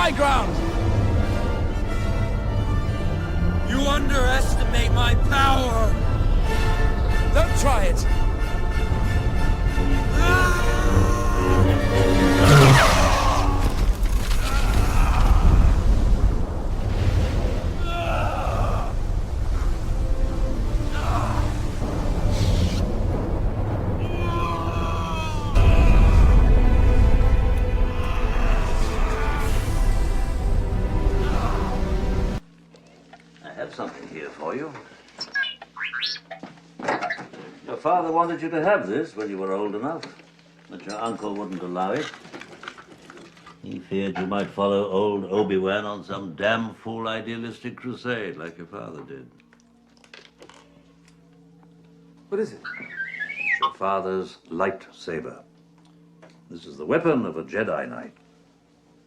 high ground! You underestimate my power! Don't try it! Something here for you. Your father wanted you to have this when you were old enough, but your uncle wouldn't allow it. He feared you might follow old Obi-Wan on some damn fool idealistic crusade like your father did. What is it? It's your father's lightsaber. This is the weapon of a Jedi Knight.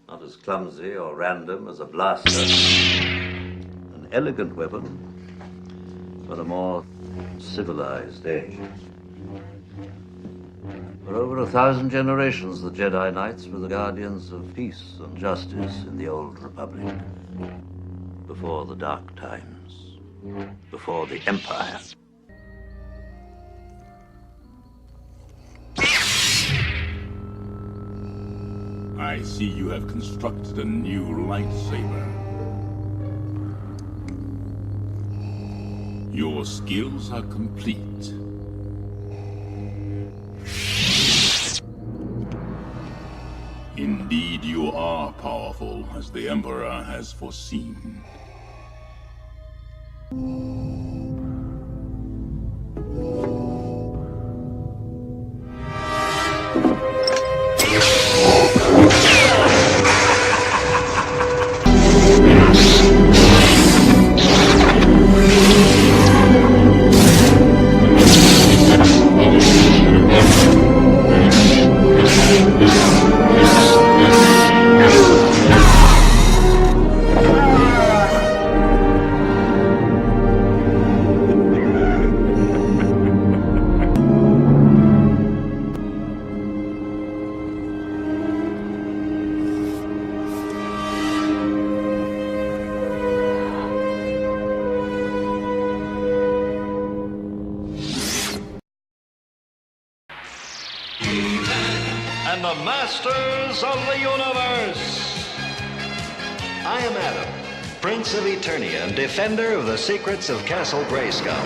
Not as clumsy or random as a blaster. Elegant weapon for a more civilized age. For over 1,000 generations, the Jedi Knights were the guardians of peace and justice in the Old Republic. Before the Dark Times. Before the Empire. I see you have constructed a new lightsaber. Your skills are complete. Indeed, you are powerful, as the Emperor has foreseen. And the masters of the universe. I am Adam, Prince of Eternia and defender of the secrets of Castle Grayskull.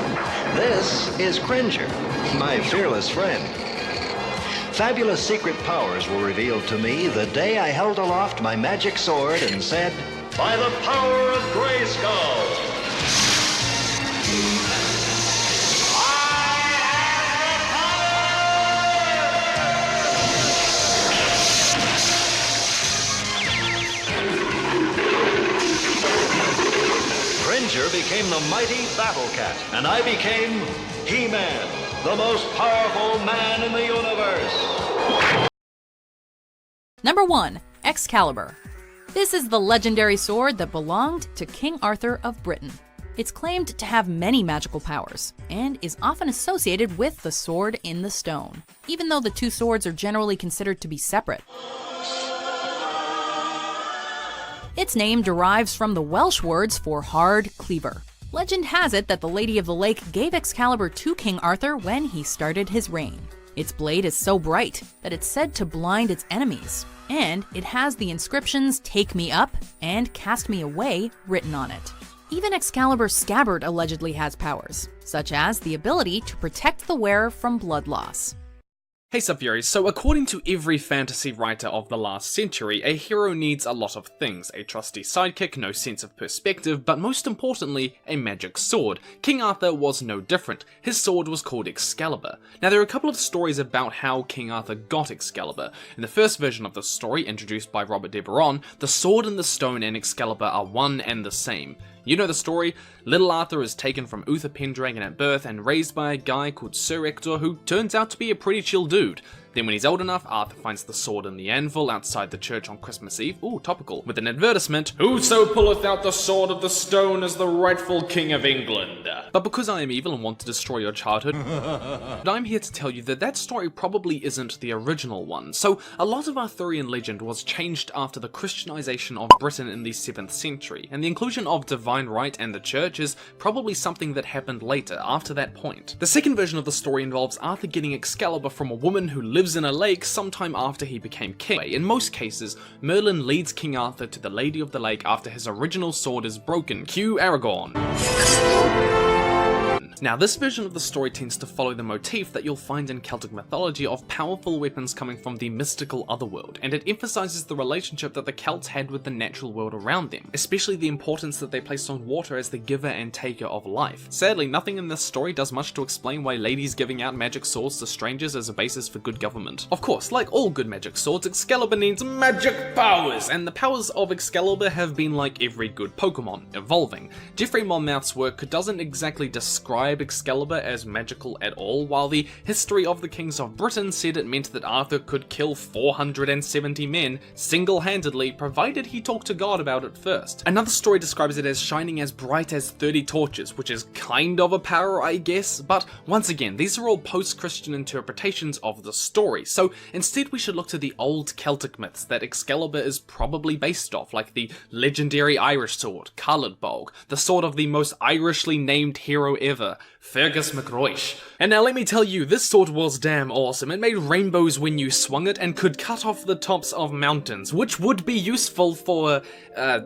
This is Cringer, my fearless friend. Fabulous secret powers were revealed to me the day I held aloft my magic sword and said, "By the power of Grayskull!" Cringer became the mighty Battle Cat, and I became He-Man, the most powerful man in the universe. Number 1. Excalibur. This is the legendary sword that belonged to King Arthur of Britain. It's claimed to have many magical powers, and is often associated with the Sword in the Stone, even though the two swords are generally considered to be separate. Its name derives from the Welsh words for hard cleaver. Legend has it that the Lady of the Lake gave Excalibur to King Arthur when he started his reign. Its blade is so bright that it's said to blind its enemies, and it has the inscriptions "Take me up" and "Cast me away" written on it. Even Excalibur's scabbard allegedly has powers, such as the ability to protect the wearer from blood loss. Hey Subfuries, so according to every fantasy writer of the last century, a hero needs a lot of things: a trusty sidekick, no sense of perspective, but most importantly, a magic sword. King Arthur was no different. His sword was called Excalibur. Now there are a couple of stories about how King Arthur got Excalibur. In the first version of the story, introduced by Robert de Boron, the sword and the stone and Excalibur are one and the same. You know the story. Little Arthur is taken from Uther Pendragon at birth and raised by a guy called Sir Ector, who turns out to be a pretty chill dude. Then when he's old enough, Arthur finds the sword and the anvil outside the church on Christmas Eve, ooh, topical, with an advertisement, "Whoso pulleth out the sword of the stone is the rightful king of England." But because I am evil and want to destroy your childhood, I'm here to tell you that that story probably isn't the original one. So a lot of Arthurian legend was changed after the Christianization of Britain in the 7th century, and the inclusion of divine right and the church is probably something that happened later, after that point. The second version of the story involves Arthur getting Excalibur from a woman who lives in a lake sometime after he became king. In most cases, Merlin leads King Arthur to the Lady of the Lake after his original sword is broken. Cue Aragorn. Now, this version of the story tends to follow the motif that you'll find in Celtic mythology of powerful weapons coming from the mystical otherworld, and it emphasizes the relationship that the Celts had with the natural world around them, especially the importance that they placed on water as the giver and taker of life. Sadly, nothing in this story does much to explain why ladies giving out magic swords to strangers is a basis for good government. Of course, like all good magic swords, Excalibur needs magic powers, and the powers of Excalibur have been like every good Pokemon, evolving. Geoffrey Monmouth's work doesn't exactly describe Excalibur as magical at all, while the History of the Kings of Britain said it meant that Arthur could kill 470 men single-handedly, provided he talked to God about it first. Another story describes it as shining as bright as 30 torches, which is kind of a power, I guess, but once again, these are all post-Christian interpretations of the story, so instead we should look to the old Celtic myths that Excalibur is probably based off, like the legendary Irish sword, Caelid Bog, the sword of the most Irishly named hero ever, Fergus MacRoish. And now let me tell you, this sword was damn awesome. It made rainbows when you swung it and could cut off the tops of mountains, which would be useful for,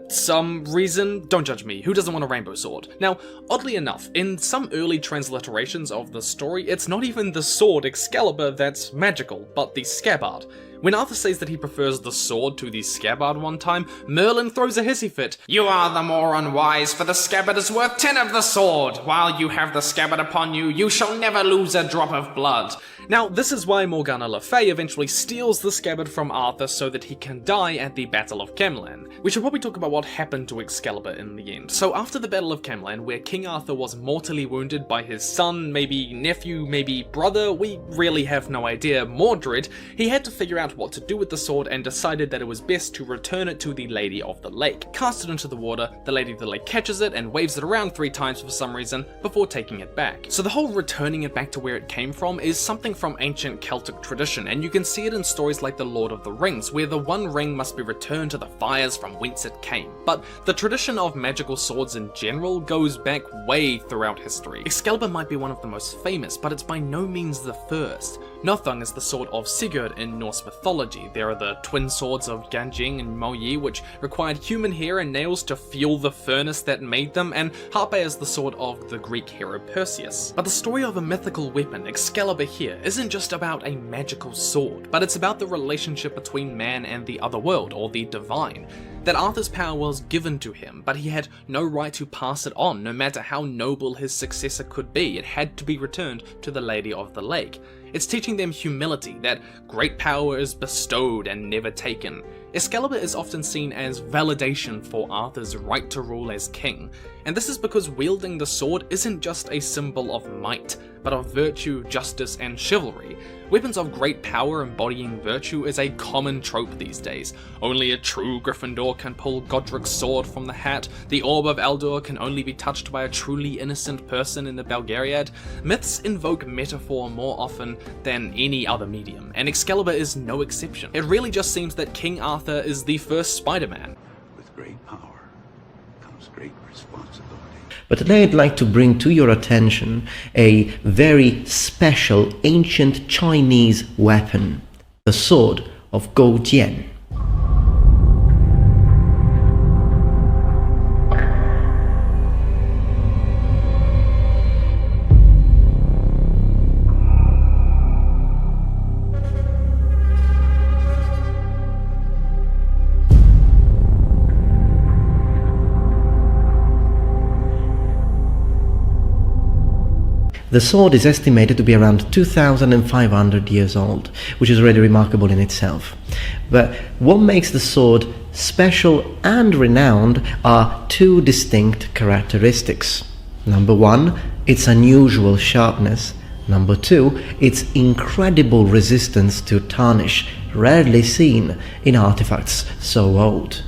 some reason. Don't judge me, who doesn't want a rainbow sword? Now, oddly enough, in some early transliterations of the story, it's not even the sword Excalibur that's magical, but the scabbard. When Arthur says that he prefers the sword to the scabbard one time, Merlin throws a hissy fit. "You are the more unwise, for the scabbard is worth 10 of the sword. While you have the scabbard upon you, you shall never lose a drop of blood." Now, this is why Morgana Le Fay eventually steals the scabbard from Arthur so that he can die at the Battle of Camlan. We should probably talk about what happened to Excalibur in the end. So after the Battle of Camlan, where King Arthur was mortally wounded by his son, maybe nephew, maybe brother, we really have no idea, Mordred, he had to figure out what to do with the sword and decided that it was best to return it to the Lady of the Lake. Cast it into the water, the Lady of the Lake catches it and waves it around 3 times for some reason before taking it back. So the whole returning it back to where it came from is something from ancient Celtic tradition, and you can see it in stories like The Lord of the Rings, where the one ring must be returned to the fires from whence it came. But the tradition of magical swords in general goes back way throughout history. Excalibur might be one of the most famous, but it's by no means the first. Nothung is the sword of Sigurd in Norse mythology. There are the twin swords of Ganjing and Moyi, which required human hair and nails to fuel the furnace that made them, and Harpe is the sword of the Greek hero Perseus. But the story of a mythical weapon, Excalibur here, isn't just about a magical sword, but it's about the relationship between man and the other world, or the divine. That Arthur's power was given to him, but he had no right to pass it on, no matter how noble his successor could be. It had to be returned to the Lady of the Lake. It's teaching them humility, that great power is bestowed and never taken. Excalibur is often seen as validation for Arthur's right to rule as king, and this is because wielding the sword isn't just a symbol of might, but of virtue, justice, and chivalry. Weapons of great power embodying virtue is a common trope these days. Only a true Gryffindor can pull Godric's sword from the hat, the Orb of Eldor can only be touched by a truly innocent person in the Belgariad. Myths invoke metaphor more often than any other medium, and Excalibur is no exception. It really just seems that King Arthur is the first Spider-Man. With great power comes great responsibility. But today I'd like to bring to your attention a very special ancient Chinese weapon, the Sword of Goujian. The sword is estimated to be around 2,500 years old, which is already remarkable in itself. But what makes the sword special and renowned are 2 distinct characteristics. Number 1, its unusual sharpness. Number 2, its incredible resistance to tarnish, rarely seen in artifacts so old.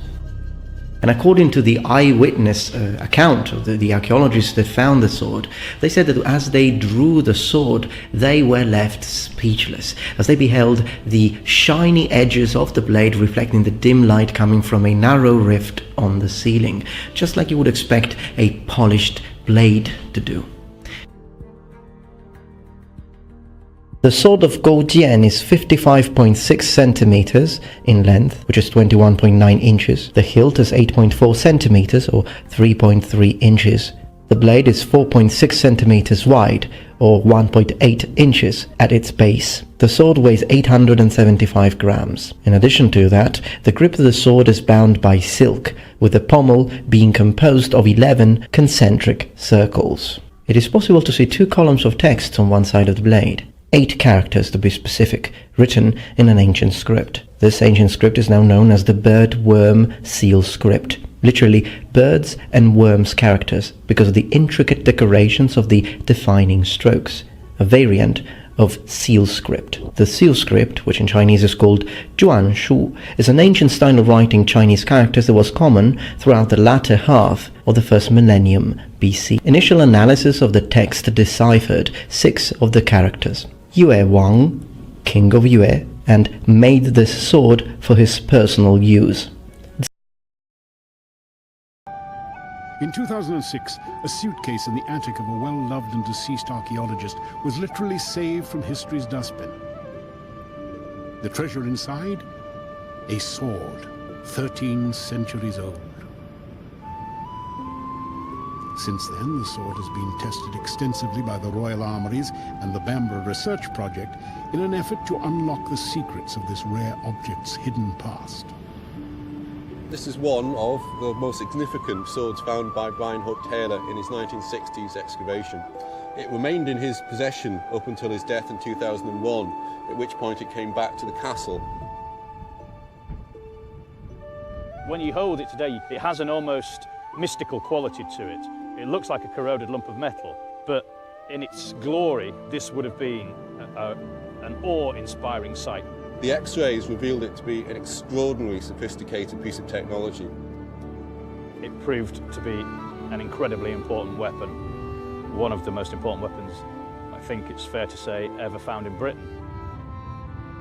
And according to the eyewitness account of the archaeologists that found the sword, they said that as they drew the sword, they were left speechless, as they beheld the shiny edges of the blade reflecting the dim light coming from a narrow rift on the ceiling, just like you would expect a polished blade to do. The sword of Goujian is 55.6 centimeters in length, which is 21.9 inches. The hilt is 8.4 centimeters, or 3.3 inches. The blade is 4.6 centimeters wide, or 1.8 inches at its base. The sword weighs 875 grams. In addition to that, the grip of the sword is bound by silk, with the pommel being composed of 11 concentric circles. It is possible to see 2 columns of text on one side of the blade. 8 characters to be specific, written in an ancient script. This ancient script is now known as the bird-worm seal script, literally birds and worms characters, because of the intricate decorations of the defining strokes, a variant of seal script. The seal script, which in Chinese is called Zhuan Shu, is an ancient style of writing Chinese characters that was common throughout the latter half of the first millennium BC. Initial analysis of the text deciphered 6 of the characters. Yue Wang, king of Yue, and made this sword for his personal use. In 2006, a suitcase in the attic of a well-loved and deceased archaeologist was literally saved from history's dustbin. The treasure inside? A sword, 13 centuries old. Since then, the sword has been tested extensively by the Royal Armouries and the Bambara Research Project in an effort to unlock the secrets of this rare object's hidden past. This is one of the most significant swords found by Brian Hook Taylor in his 1960s excavation. It remained in his possession up until his death in 2001, at which point it came back to the castle. When you hold it today, it has an almost mystical quality to it. It looks like a corroded lump of metal, but in its glory, this would have been an awe-inspiring sight. The X-rays revealed it to be an extraordinarily sophisticated piece of technology. It proved to be an incredibly important weapon, one of the most important weapons, I think it's fair to say, ever found in Britain.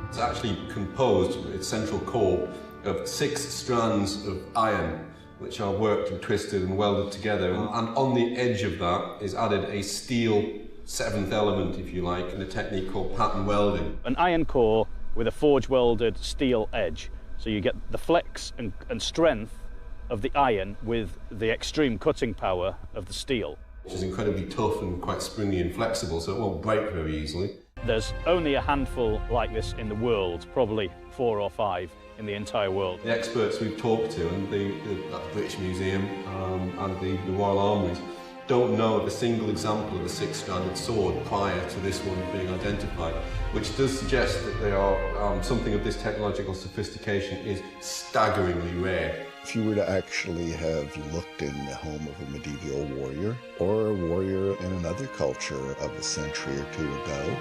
It's actually composed at its central core of 6 strands of iron, which are worked and twisted and welded together. And on the edge of that is added a steel 7th element, if you like, in a technique called pattern welding. An iron core with a forge-welded steel edge. So you get the flex and strength of the iron with the extreme cutting power of the steel. Which is incredibly tough and quite springy and flexible, so it won't break very easily. There's only a handful like this in the world, probably 4 or 5 in the entire world. The experts we've talked to, and the British Museum and the Royal Armouries, don't know of a single example of a 6-stranded sword prior to this one being identified, which does suggest that they are something of this technological sophistication is staggeringly rare. If you were to actually have looked in the home of a medieval warrior or a warrior in another culture of a century or 2 ago,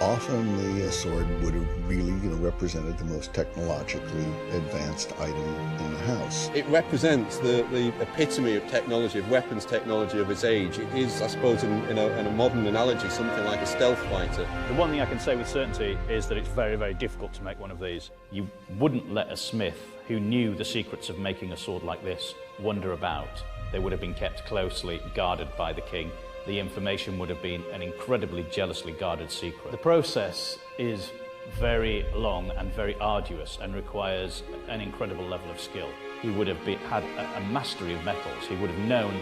often the sword would have really represented the most technologically advanced item in the house. It represents the epitome of technology, of weapons technology of its age. It is, I suppose, in a modern analogy, something like a stealth fighter. The one thing I can say with certainty is that it's very, very difficult to make one of these. You wouldn't let a smith who knew the secrets of making a sword like this wander about. They would have been kept closely guarded by the king. The information would have been an incredibly jealously guarded secret. The process is very long and very arduous and requires an incredible level of skill. He would have had a mastery of metals. He would have known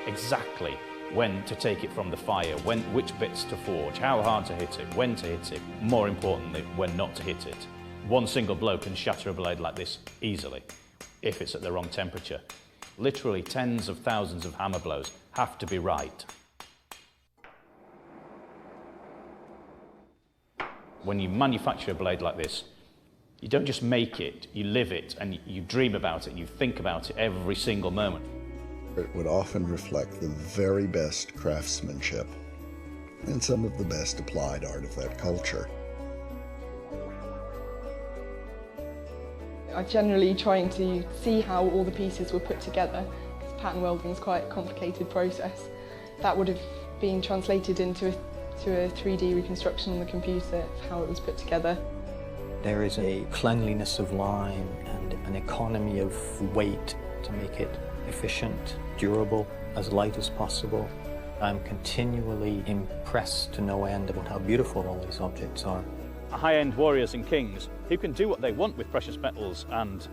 exactly when to take it from the fire, which bits to forge, how hard to hit it, when to hit it, more importantly, when not to hit it. One single blow can shatter a blade like this easily, if it's at the wrong temperature. Literally tens of thousands of hammer blows have to be right. When you manufacture a blade like this, you don't just make it, you live it, and you dream about it, you think about it every single moment. It would often reflect the very best craftsmanship and some of the best applied art of that culture. I'm generally trying to see how all the pieces were put together, because pattern welding is quite a complicated process. That would have been translated into a 3D reconstruction on the computer of how it was put together. There is a cleanliness of line and an economy of weight to make it efficient, durable, as light as possible. I'm continually impressed to no end about how beautiful all these objects are. High-end warriors and kings who can do what they want with precious metals and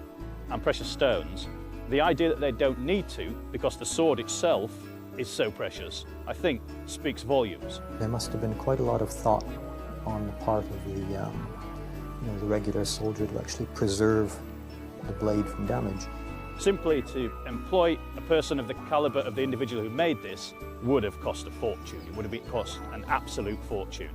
precious stones, the idea that they don't need to because the sword itself is so precious, I think speaks volumes. There must have been quite a lot of thought on the part of the regular soldier to actually preserve the blade from damage. Simply to employ a person of the caliber of the individual who made this would have cost a fortune. It would have cost an absolute fortune.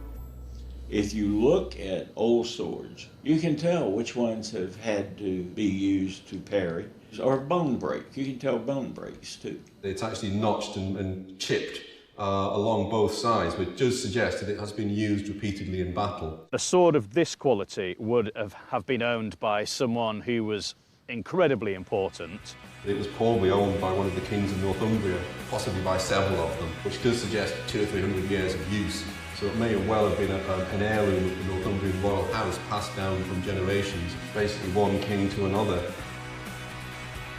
If you look at old swords, you can tell which ones have had to be used to parry, or bone break. You can tell bone breaks too. It's actually notched and chipped along both sides, which does suggest that it has been used repeatedly in battle. A sword of this quality would have been owned by someone who was incredibly important. It was probably owned by one of the kings of Northumbria, possibly by several of them, which does suggest 200 or 300 years of use. So it may well have been an heirloom of the Northumbrian royal house passed down from generations, basically one king to another.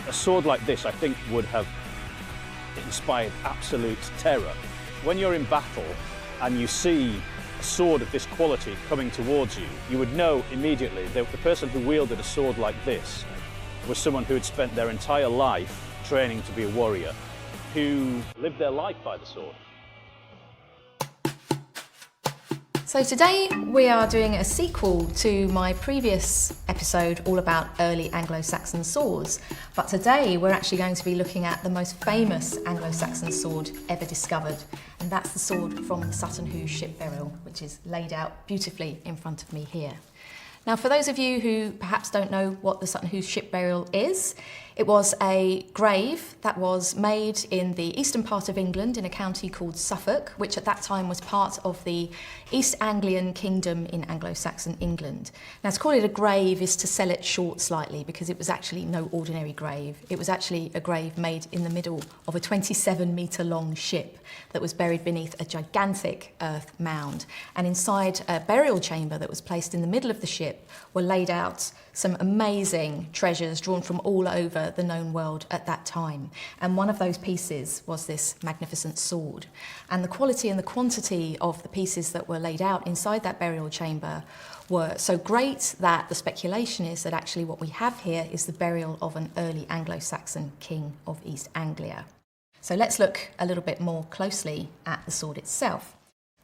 A sword like this, I think, would have inspired absolute terror. When you're in battle and you see a sword of this quality coming towards you, you would know immediately that the person who wielded a sword like this was someone who had spent their entire life training to be a warrior, who lived their life by the sword. So today we are doing a sequel to my previous episode all about early Anglo-Saxon swords, but today we're actually going to be looking at the most famous Anglo-Saxon sword ever discovered, and that's the sword from the Sutton Hoo ship burial, which is laid out beautifully in front of me here. Now, for those of you who perhaps don't know what the Sutton Hoo ship burial is, it was a grave that was made in the eastern part of England in a county called Suffolk, which at that time was part of the East Anglian kingdom in Anglo-Saxon England. Now, to call it a grave is to sell it short slightly, because it was actually no ordinary grave. It was actually a grave made in the middle of a 27-metre long ship that was buried beneath a gigantic earth mound. And inside a burial chamber that was placed in the middle of the ship were laid out some amazing treasures drawn from all over the known world at that time. And one of those pieces was this magnificent sword. And the quality and the quantity of the pieces that were laid out inside that burial chamber were so great that the speculation is that actually what we have here is the burial of an early Anglo-Saxon king of East Anglia. So let's look a little bit more closely at the sword itself.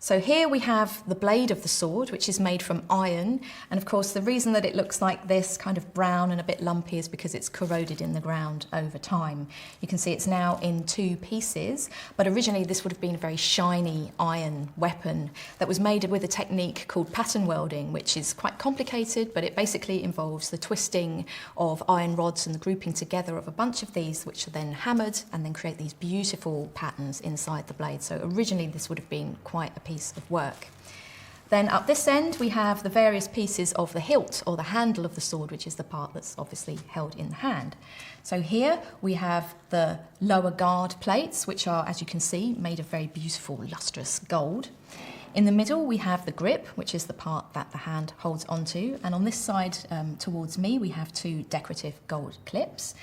So here we have the blade of the sword, which is made from iron. And of course, the reason that it looks like this, kind of brown and a bit lumpy, is because it's corroded in the ground over time. You can see it's now in two pieces, but originally this would have been a very shiny iron weapon that was made with a technique called pattern welding, which is quite complicated, but it basically involves the twisting of iron rods and the grouping together of a bunch of these, which are then hammered and then create these beautiful patterns inside the blade. So originally this would have been quite a piece of work. Then up this end we have the various pieces of the hilt or the handle of the sword, which is the part that's obviously held in the hand. So here we have the lower guard plates, which are, as you can see, made of very beautiful lustrous gold. In the middle we have the grip, which is the part that the hand holds onto, and on this side towards me we have two decorative gold clips.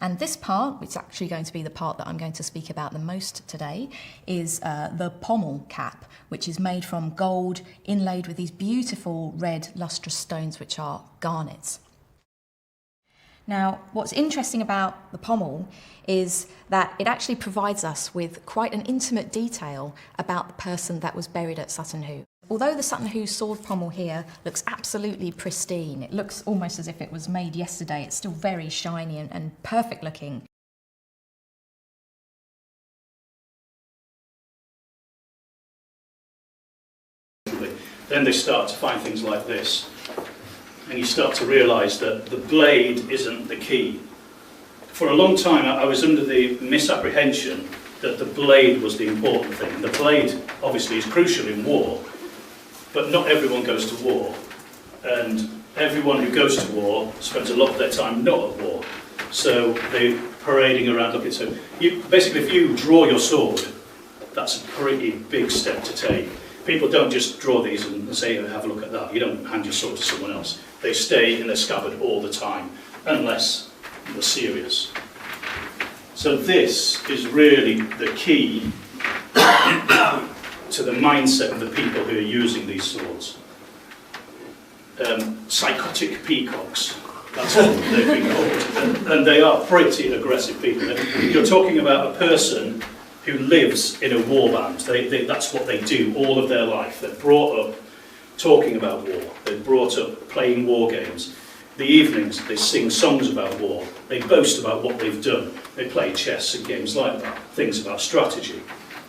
And this part, which is actually going to be the part that I'm going to speak about the most today, is the pommel cap, which is made from gold inlaid with these beautiful red lustrous stones, which are garnets. Now, what's interesting about the pommel is that it actually provides us with quite an intimate detail about the person that was buried at Sutton Hoo. Although the Sutton Hoo sword pommel here looks absolutely pristine, it looks almost as if it was made yesterday, it's still very shiny and perfect looking. Then they start to find things like this, and you start to realise that the blade isn't the key. For a long time I was under the misapprehension that the blade was the important thing. And the blade, obviously, is crucial in war, but not everyone goes to war. And everyone who goes to war spends a lot of their time not at war. So they're parading around looking. So basically, if you draw your sword, that's a pretty big step to take. People don't just draw these and say, have a look at that. You don't hand your sword to someone else. They stay in their scabbard all the time, unless you're serious. So this is really the key to the mindset of the people who are using these swords. Psychotic peacocks, that's what they've been called. And they are pretty aggressive people. You're talking about a person who lives in a warband. That's what they do all of their life. They're brought up talking about war. They're brought up playing war games. The evenings, they sing songs about war. They boast about what they've done. They play chess and games like that, things about strategy.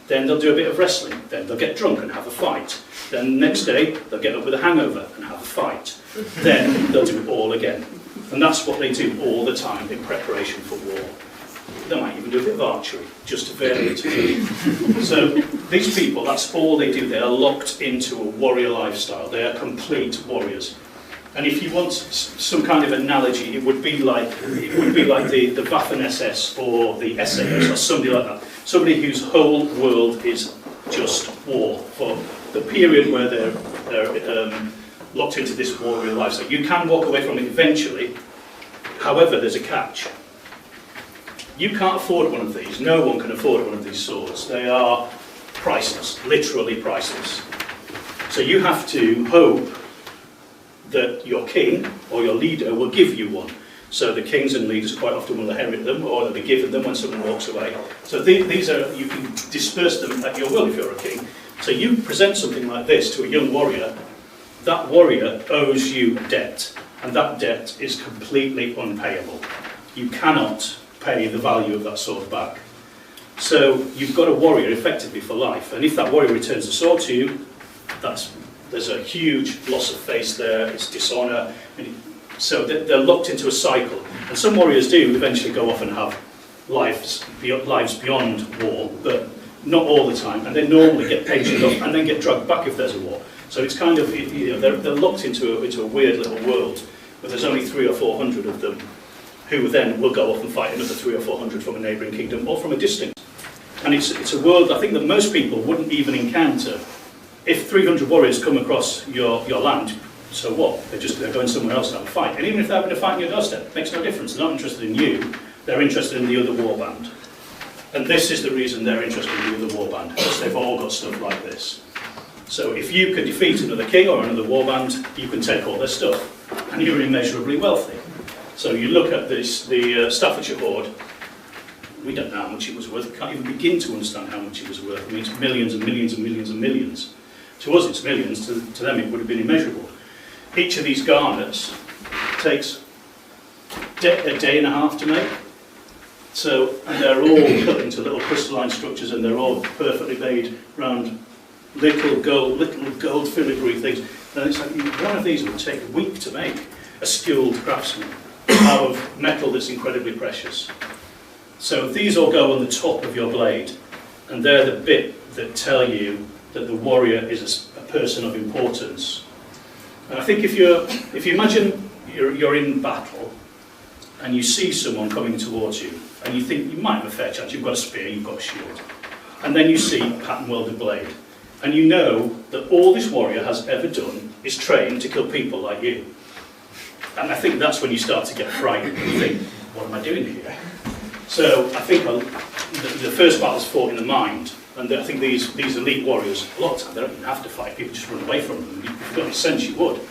Then they'll do a bit of wrestling. Then they'll get drunk and have a fight. Then the next day, they'll get up with a hangover and have a fight. Then they'll do it all again. And that's what they do all the time in preparation for war. They might even do a bit of archery, just to vary it. So these people, that's all they do. They are locked into a warrior lifestyle. They are complete warriors. And if you want some kind of analogy, it would be like the Waffen-SS or the SAS or somebody like that. Somebody whose whole world is just war for the period where they're locked into this warrior lifestyle. You can walk away from it eventually. However, there's a catch. You can't afford one of these. No one can afford one of these swords. They are priceless, literally priceless. So you have to hope that your king or your leader will give you one. So the kings and leaders quite often will inherit them, or they'll be given them when someone walks away. So these are, you can disperse them at your will if you're a king. So you present something like this to a young warrior, that warrior owes you a debt, and that debt is completely unpayable. You cannot pay the value of that sword back. So you've got a warrior effectively for life, and if that warrior returns the sword to you, there's a huge loss of face there, it's dishonour. So they're locked into a cycle. And some warriors do eventually go off and have lives beyond war, but not all the time. And they normally get pensioned off and then get dragged back if there's a war. So it's kind of, they're locked into a weird little world where there's only 300 or 400 of them who then will go off and fight another 300 or 400 from a neighbouring kingdom or from a distance. And it's a world I think that most people wouldn't even encounter. If 300 warriors come across your land, so what? They're going somewhere else to have a fight. And even if they're having a fight on your doorstep, it makes no difference. They're not interested in you, they're interested in the other warband. And this is the reason they're interested in the other warband, because they've all got stuff like this. So if you can defeat another king or another warband, you can take all their stuff, and you're immeasurably wealthy. So you look at this, the Staffordshire hoard, we don't know how much it was worth, we can't even begin to understand how much it was worth. I mean, it's millions and millions and millions and millions. To us it's millions, to them it would have been immeasurable. Each of these garnets takes a day and a half to make. So, and they're all cut into little crystalline structures, and they're all perfectly made round little gold filigree things. And it's like one of these would take a week to make, a skilled craftsman, out of metal that's incredibly precious. So these all go on the top of your blade, and they're the bit that tell you that the warrior is a person of importance. And I think if you imagine you're in battle and you see someone coming towards you and you think you might have a fair chance, you've got a spear, you've got a shield, and then you see a pattern welded blade, and you know that all this warrior has ever done is train to kill people like you. And I think that's when you start to get frightened and think, what am I doing here? So I think the first battle's fought in the mind. And I think these elite warriors, a lot of time, they don't even have to fight. People just run away from them. If you've got any sense, you would.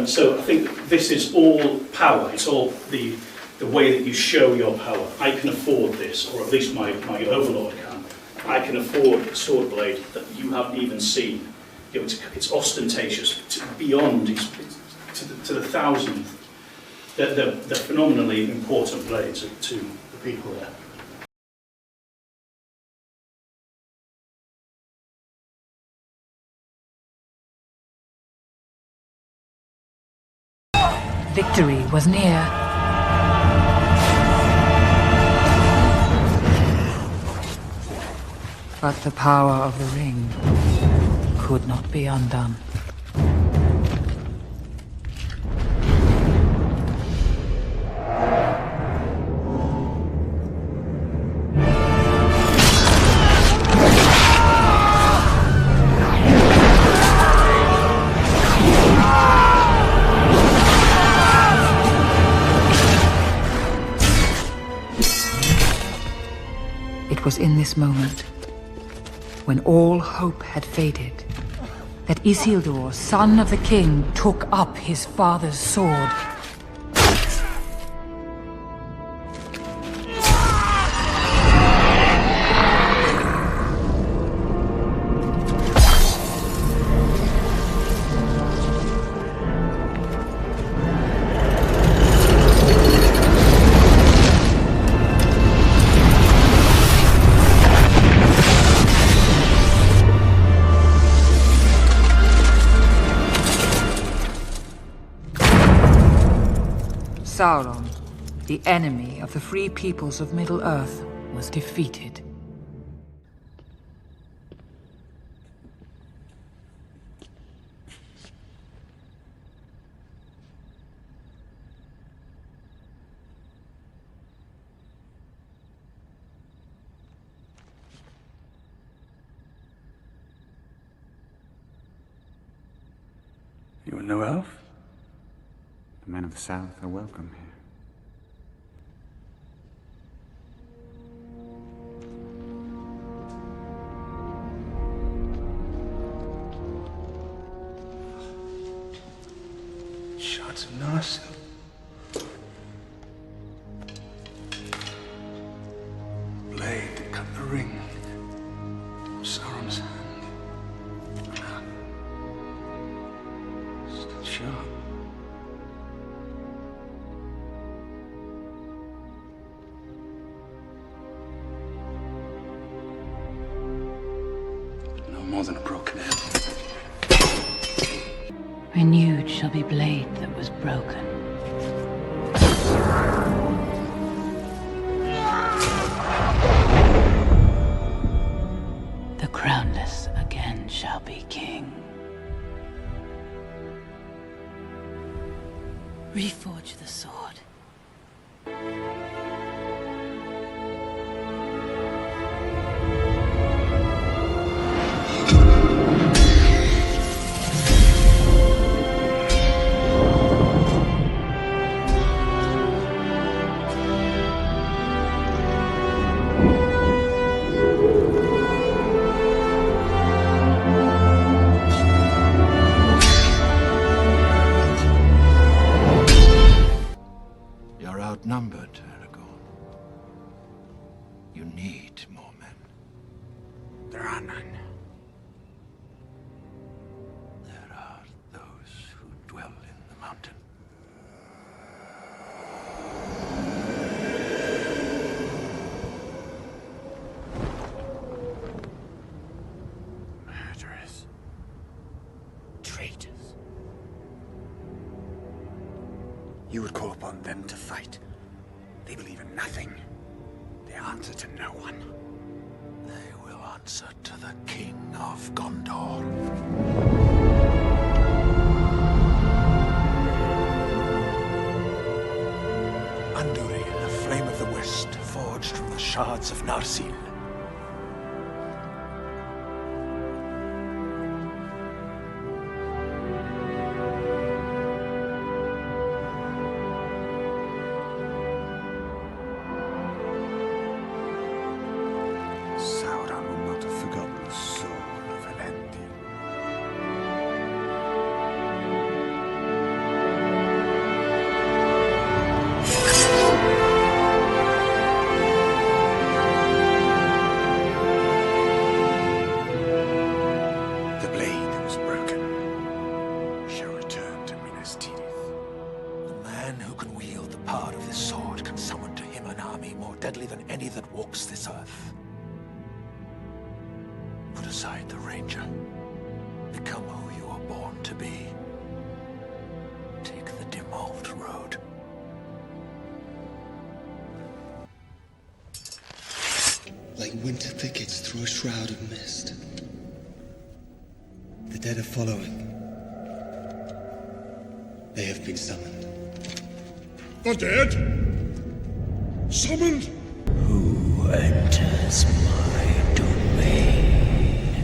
So I think this is all power. It's all the way that you show your power. I can afford this, or at least my overlord can. I can afford a sword blade that you haven't even seen. You know, it's ostentatious, beyond, to the thousandth. They're phenomenally important blades to the people there. Victory was near. But the power of the ring could not be undone. It was in this moment, when all hope had faded, that Isildur, son of the king, took up his father's sword. Sauron, the enemy of the free peoples of Middle-earth, was defeated. You are no elf? The men of the South are welcome here. Shards of Narsil. Blade that cut the ring. Sauron's hand. Still sharp. More than a broken head. Renewed shall be blade that was broken. The crownless again shall be king. Reforge the sword. Outnumbered, Aragorn. You need more men. There are none. There are those who dwell in the mountain. Murderers. Traitors. You would call upon them to fight. They believe in nothing. They answer to no one. They will answer to the King of Gondor. Andúril, the flame of the West, forged from the shards of Narsil. Sauron will not have forgotten the sword of Elendil. The blade that was broken shall return to Minas Tirith. The man who can wield the power of this sword can summon to him an army more deadly than any that walks this earth. Put aside the ranger. Become who you are born to be. Take the Dimald road. like winter thickets through a shroud of mist. The dead are following. They have been summoned. The dead? Summoned? Who enters my domain?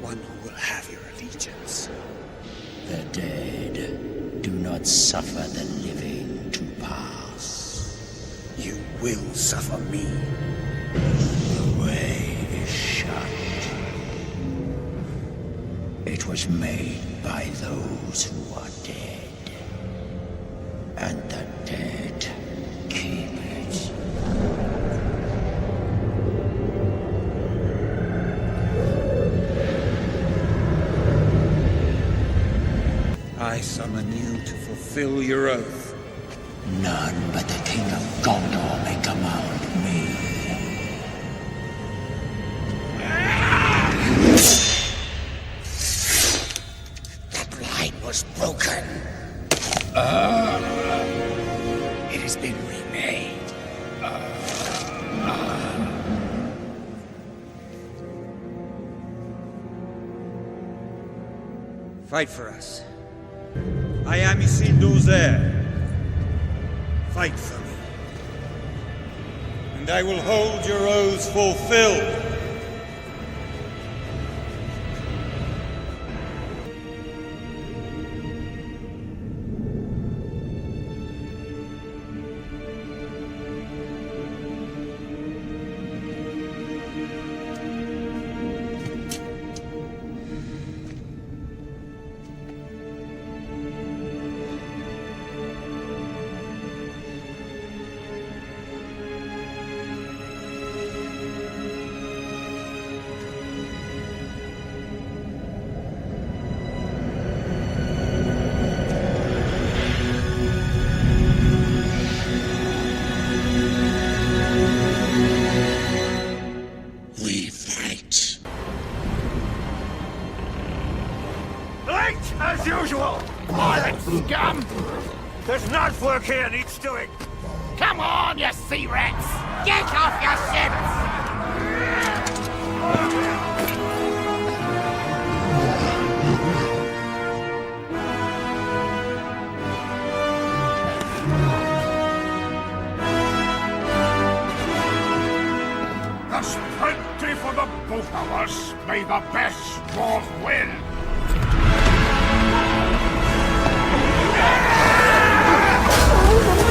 One who will have your allegiance. The dead do not suffer the living to pass. You will suffer me. The way is shut. It was made by those who are dead, and the dead keep it. I summon you to fulfill your oath. None but the King of Gondor may command me. That line was broken. It has been remade. Fight for us. I am Isildur's heir. Fight for me. And I will hold your oaths fulfilled. As usual! Violent scum! There's not work here needs doing! Come on, you sea rats! Get off your ships! There's plenty for the both of us! May the best dwarf win! Oh,